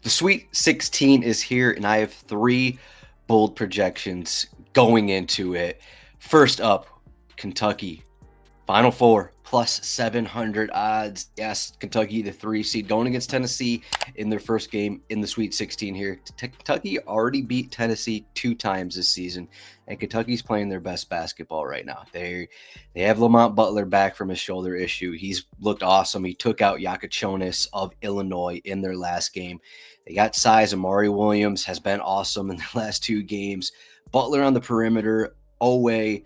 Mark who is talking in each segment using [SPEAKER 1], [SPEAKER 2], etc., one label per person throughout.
[SPEAKER 1] The Sweet 16 is here, and I have three bold projections going into it. First up, Kentucky, Final Four, plus 700 odds. Yes, Kentucky, the 3 seed, going against Tennessee in their first game in the Sweet 16 here. Kentucky already beat Tennessee 2 times this season, and Kentucky's playing their best basketball right now. They have Lamont Butler back from his shoulder issue. He's looked awesome. He took out Yakachonis of Illinois in their last game. They got size. Amari Williams has been awesome in the last 2 games. Butler on the perimeter, Owe,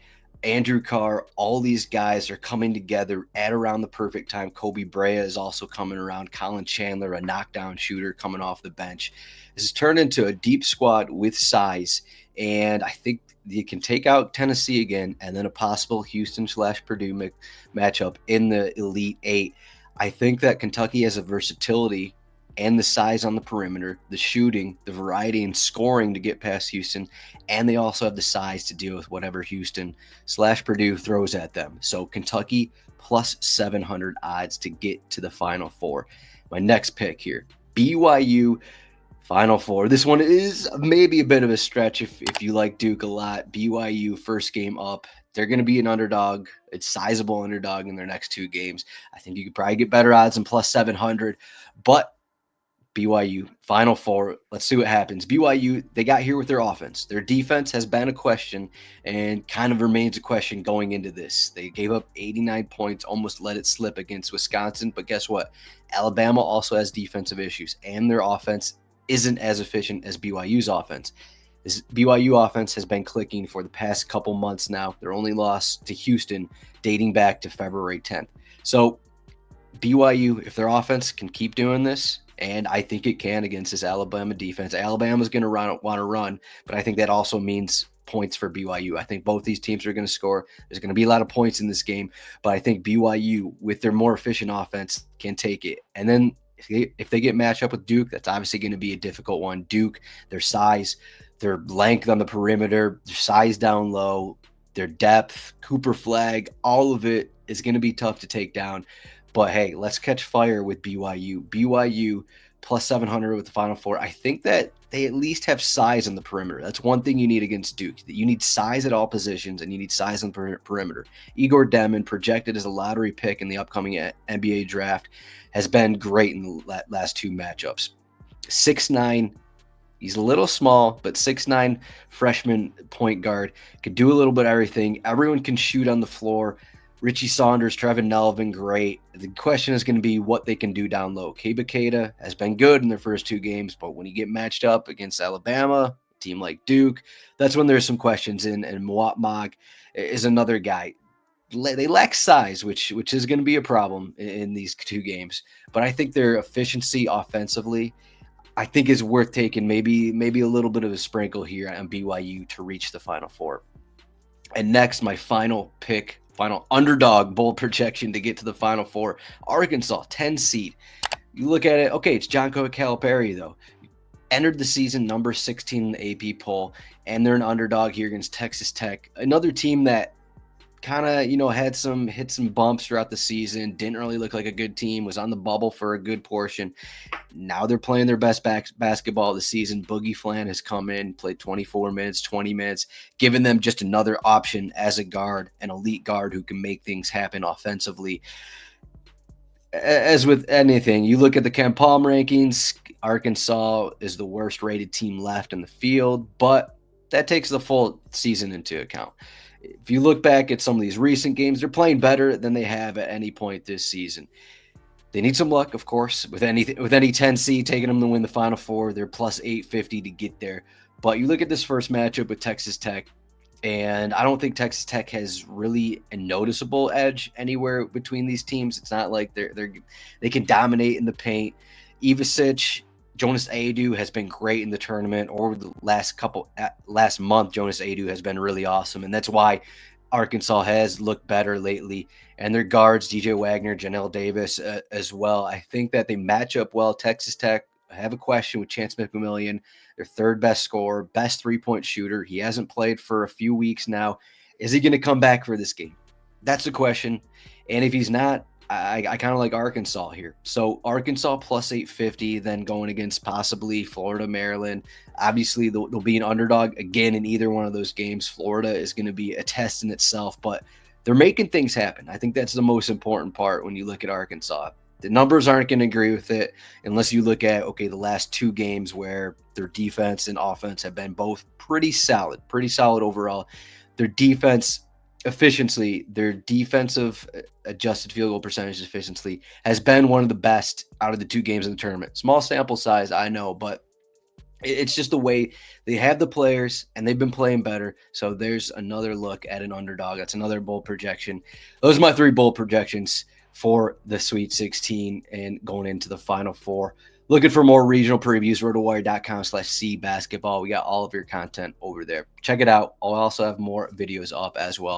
[SPEAKER 1] Andrew Carr, all these guys are coming together at around the perfect time. Kobe Brea is also coming around. Colin Chandler, a knockdown shooter coming off the bench. This has turned into a deep squad with size, and I think you can take out Tennessee again and then a possible Houston/Purdue matchup in the Elite Eight. I think that Kentucky has a versatility and the size on the perimeter, the shooting, the variety and scoring to get past Houston, and they also have the size to deal with whatever Houston/Purdue throws at them. So Kentucky plus 700 odds to get to the Final Four. My next pick here, BYU Final Four. This one is maybe a bit of a stretch if you like Duke a lot. BYU first game up. They're going to be an underdog. It's sizable underdog in their next 2 games. I think you could probably get better odds than plus 700, but BYU Final Four. Let's see what happens. BYU, they got here with their offense. Their defense has been a question and kind of remains a question going into this. They gave up 89 points, almost let it slip against Wisconsin. But guess what? Alabama also has defensive issues, and their offense isn't as efficient as BYU's offense. This BYU offense has been clicking for the past couple months now. Their only loss to Houston dating back to February 10th. So BYU, if their offense can keep doing this, and I think it can against this Alabama defense. Alabama's going to want to run, but I think that also means points for BYU. I think both these teams are going to score. There's going to be a lot of points in this game, but I think BYU, with their more efficient offense, can take it. And then if they get matched up with Duke, that's obviously going to be a difficult one. Duke, their size, their length on the perimeter, their size down low, their depth, Cooper Flag, all of it is going to be tough to take down. But hey, let's catch fire with BYU. BYU plus 700 with the Final Four. I think that they at least have size on the perimeter. That's one thing you need against Duke. You need size at all positions, and you need size on the perimeter. Igor Demon, projected as a lottery pick in the upcoming NBA draft, has been great in the last 2 matchups. 6'9", he's a little small, but 6'9", freshman point guard. Could do a little bit of everything. Everyone can shoot on the floor. Richie Saunders, Trevin Knell have been great. The question is going to be what they can do down low. Keba Keita has been good in their first 2 games, but when you get matched up against Alabama, a team like Duke, that's when there's some questions in. And Mwat Mag is another guy. They lack size, which is going to be a problem in these 2 games. But I think their efficiency offensively, I think, is worth taking maybe a little bit of a sprinkle here on BYU to reach the Final Four. And next, my final pick, final underdog bold projection to get to the Final Four. Arkansas, 10 seed. You look at it, okay, it's John Calipari, though. Entered the season number 16 in the AP poll, and they're an underdog here against Texas Tech. Another team that kind of, hit some bumps throughout the season, didn't really look like a good team, was on the bubble for a good portion. Now they're playing their best basketball of the season. Boogie Flan has come in, played 24 minutes, 20 minutes, giving them just another option as a guard, an elite guard who can make things happen offensively. As with anything, you look at the Ken Palm rankings, Arkansas is the worst rated team left in the field, but that takes the full season into account. If you look back at some of these recent games, they're playing better than they have at any point this season. They need some luck, of course, with any 10 seed taking them to win the Final Four. They're plus 850 to get there. But you look at this first matchup with Texas Tech, and I don't think Texas Tech has really a noticeable edge anywhere between these teams. It's not like they can dominate in the paint. Ivisic, Jonas Aidoo has been great in the tournament. Over the last month, Jonas Aidoo has been really awesome, and that's why Arkansas has looked better lately. And their guards, DJ Wagner, Janelle Davis as well. I think that they match up well. Texas Tech, I have a question with Chance McMillian, their 3rd best scorer, best 3-point shooter. He hasn't played for a few weeks now. Is he going to come back for this game? That's the question. And if he's not, I kind of like Arkansas here. So Arkansas plus 850, then going against possibly Florida, Maryland. Obviously, they'll be an underdog again in either one of those games. Florida is going to be a test in itself, but they're making things happen. I think that's the most important part when you look at Arkansas. The numbers aren't going to agree with it unless you look at, okay, the last 2 games where their defense and offense have been both pretty solid overall. Their defense efficiency, their defensive adjusted field goal percentage efficiency has been one of the best out of the 2 games in the tournament. Small sample size, I know, but it's just the way they have the players and they've been playing better. So there's another look at an underdog. That's another bold projection. Those are my 3 bold projections for the Sweet 16 and going into the Final Four. Looking for more regional previews, rotowire.com/cbasketball. We got all of your content over there. Check it out. I'll also have more videos up as well.